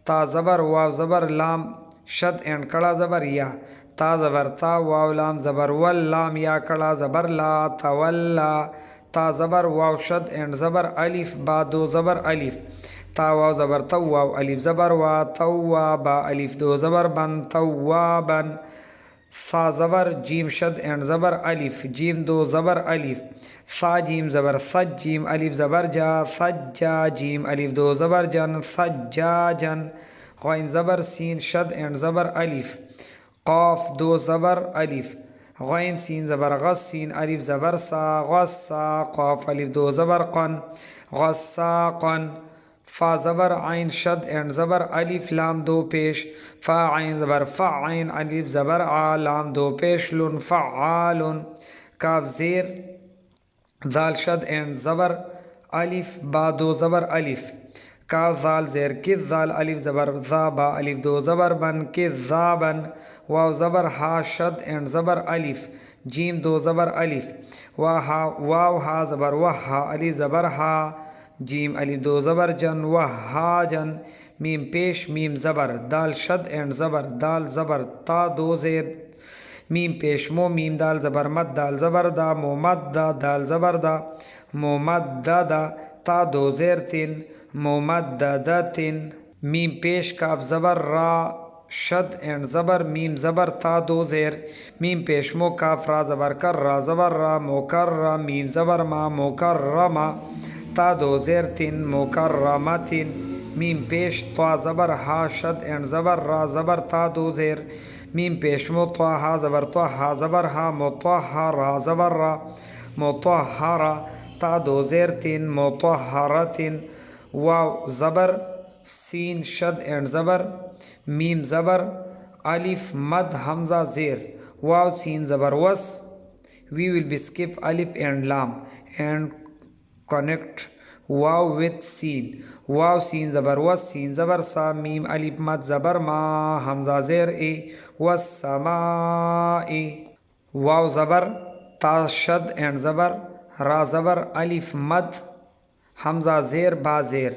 تا زبر واو زبر لام شد اینڈ کڑا زبر یا تا زبر تا واو لام زبر ول لام یا کڑا زبر لا تولا تا زبر واو شد اینڈ زبر الف با دو زبر الف تا واو زبر تو واو الف زبر وا تو با الف دو زبر بن توابن فا زبر جیم شد اینڈ زبر الف جیم دو زبر الف فا جیم زبر سج جیم الف زبر جا سجا جیم الف دو زبر جن سجاجن غین زبر سین شد اینڈ زبر الف قاف دو زبر الف غین سین زبر غس سین الف زبر سا غصا قاف الف دو زبر قن غصاقن فا زبر عین شد اینڈ زبر الف لام دو پیش فا عین زبر فا عین الف زبر آ لام دو پیش لن فعال کاف زیر ذال شد اینڈ زبر الف با دو زبر الف کاف ذال زیر کذ ذال الف زبر ذا با الف دو زبر بن کذابن واو زبر ہا شد اینڈ زبر الف جیم دو زبر الف واو ہا زبر وہا الف زبر ہا جیم الف دو زبر جن وہا جن میم پیش میم زبر دال شد اینڈ زبر دال زبر تا دو زیر میم پیش مو میم دال زبر مد دال زبر دا مو مد دا دال زبر دا مو مد دا تا دو زیر تین مو مد دا تین میم پیش کاف زبر را شد اینڈ زبر میم زبر تا دو زیر میم پیش مو کاف را زبر کر را زبر را مکر میم زبر ما مکرما تا دو زیر تین مکرمتین میم پیش طا زبر ہا شد اینڈ زبر را زبر تا دو زیر میم پیش مو طا ہا زبر طا ہا زبر ہا مطہر زبر را مطہر تا دو زیر تین مطہرتین واو زبر سین شد اینڈ زبر میم زبر الف مد حمزہ زیر واو سین زبر وس we will be skip alif and lam and connect wow with سین واو سین زبر وس سین زبر سا میم الف مد زبر ما حمزہ زیر اے والسماء واو زبر تا شد اینڈ زبر را زبر الف مد حمزہ زیر با زیر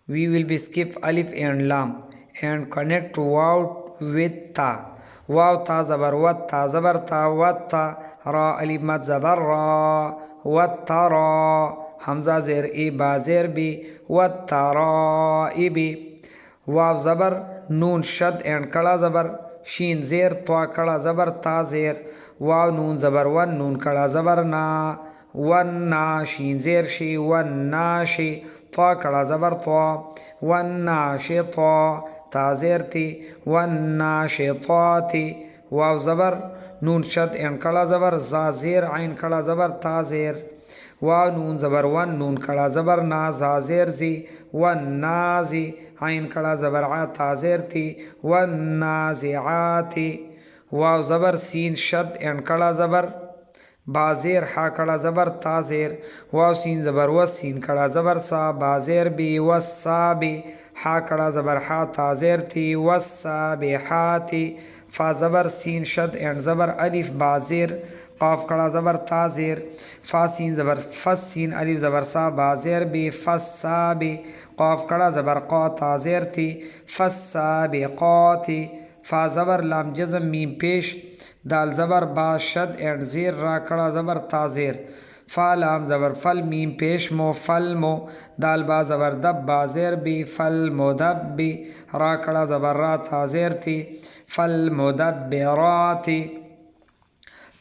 we will be skip alif and lam and connect wow with تا واو تا زبر وت تا زبر تا وت تا را الف مد زبر را وت را حمزہ زیر ای با زیر بی وت را ای بی واو زبر نون شد اینڈ کڑا زبر شین زیر تو کڑا زبر تا زیر واو نون زبر ون نون کڑا زبر نا ون نا شین زیر شی ون نا شی طا کڑا زبر طا ون نا شی طا تا زیر تی ون نا شی طا تی واو زبر نون شد اینڈ کڑا زبر زا زیر عین کڑا زبر تا زیر واو نون زبر ون نون کڑا زبر نا زا زیر زی ون نازی عین کڑا زبر آ تا زیر تی ون نازعاتی واو زبر سین شد اینڈ کڑا زبر با زیر ہا کڑا زبر تا زیر واو سین زبر وس سین کڑا زبر سا با زیر بی وسا بی ہا کڑا زبر ہا تا زیر تی وسا بی ہاتی فا زبر سین شد اینڈ زبر الف با زیر قاف کڑا زبر تا زیر فا سین زبر فس سین الف زبر سا با زیر بی فسا بی قاف کڑا زبر قا تا زیر تی فسا بی قاتی فا زبر لام جزم میم پیش دال زبر با شد اینڈ زیر را کڑا زبر تا زیر فا لام زبر فل میم پیش مو فل مو دال با زبر دب با زیر بی فل مدب بی را کڑا زبر را تا زیر تی فل مدب راتی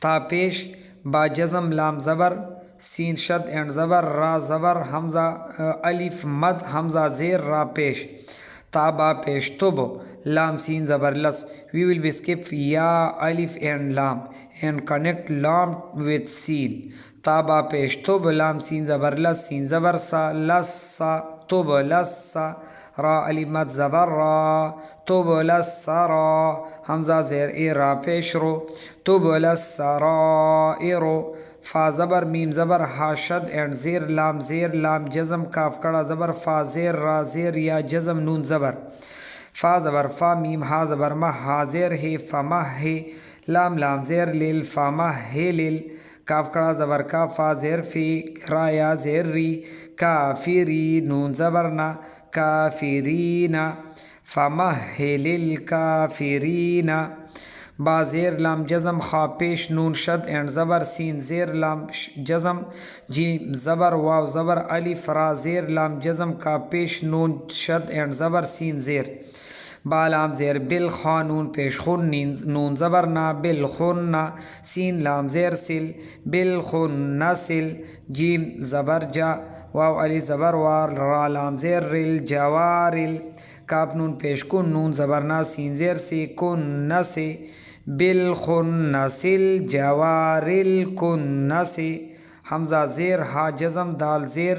تا پیش با جزم لام زبر سین شد اینڈ زبر را زبر حمزہ الف مد حمزہ زیر را پیش تا با پیش تب لام سین زبر لس we will be skip یا الف and لام and connect لام with سین تا با پیش تب لام سین زبر لس سین زبر سا لس سا تب لس سا را الف مد زبر را تب لس را حمزہ زیر ای را پیش رو تب لس را ای رو فا زبر میم زبر ہا شد اینڈ زیر لام جزم کاف کڑا زبر فا زیر را زیر یا جزم نون زبر فا زبر فا میم ہا زبر مہ ہا زیر ہے فمہ ہے لام زیر لیل فمہ ہے لیل کاف کڑا زبر کا فا زیر فی را یا زیر ری کافی ری نون زبر نا كافرين فمهل الكافرين. با زیر لام جزم، خا پیش نون شد اینڈ زبر، سین زیر لام جزم، جیم زبر واو زبر الف، را زیر لام جزم، کا پیش نون شد اینڈ زبر، سین زیر. با لام زیر بل، خا نون پیش خون نون زبر نا، بل خون نا، سین لام زیر سل، بل خون نسل، جیم زبر جا، واو علی زبر وار، را لام زیر رل، جوارل، کاف نون پیش کن نون زبر نا، سین زیر سی، کن نسی، بالخنس الجوار الكنس. حمزہ زیر، ہا جزم، دال زیر،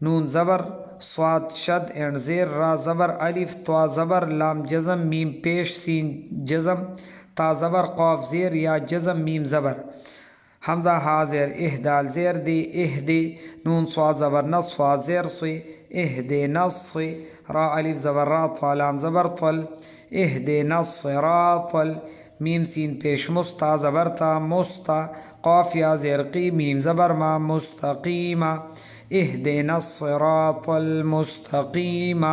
نون زبر، صاد شد اینڈ زیر، را زبر الف، طا زبر، لام جزم، میم پیش، سین جزم، تا زبر، قاف زیر، یا جزم، میم زبر. حمزہ ہا زیر، دال زیر دی، دی، نون صاد زبر نص، صاد زیر سی، اهدنا الصراط، را الف زبر را، طا لام زبر طل، اهدنا الصراط، میم سین پیش مستا زبر تا، مستا، قاف یا زیر قی، میم زبر ما، مستقیما، اهدنا الصراط المستقیم.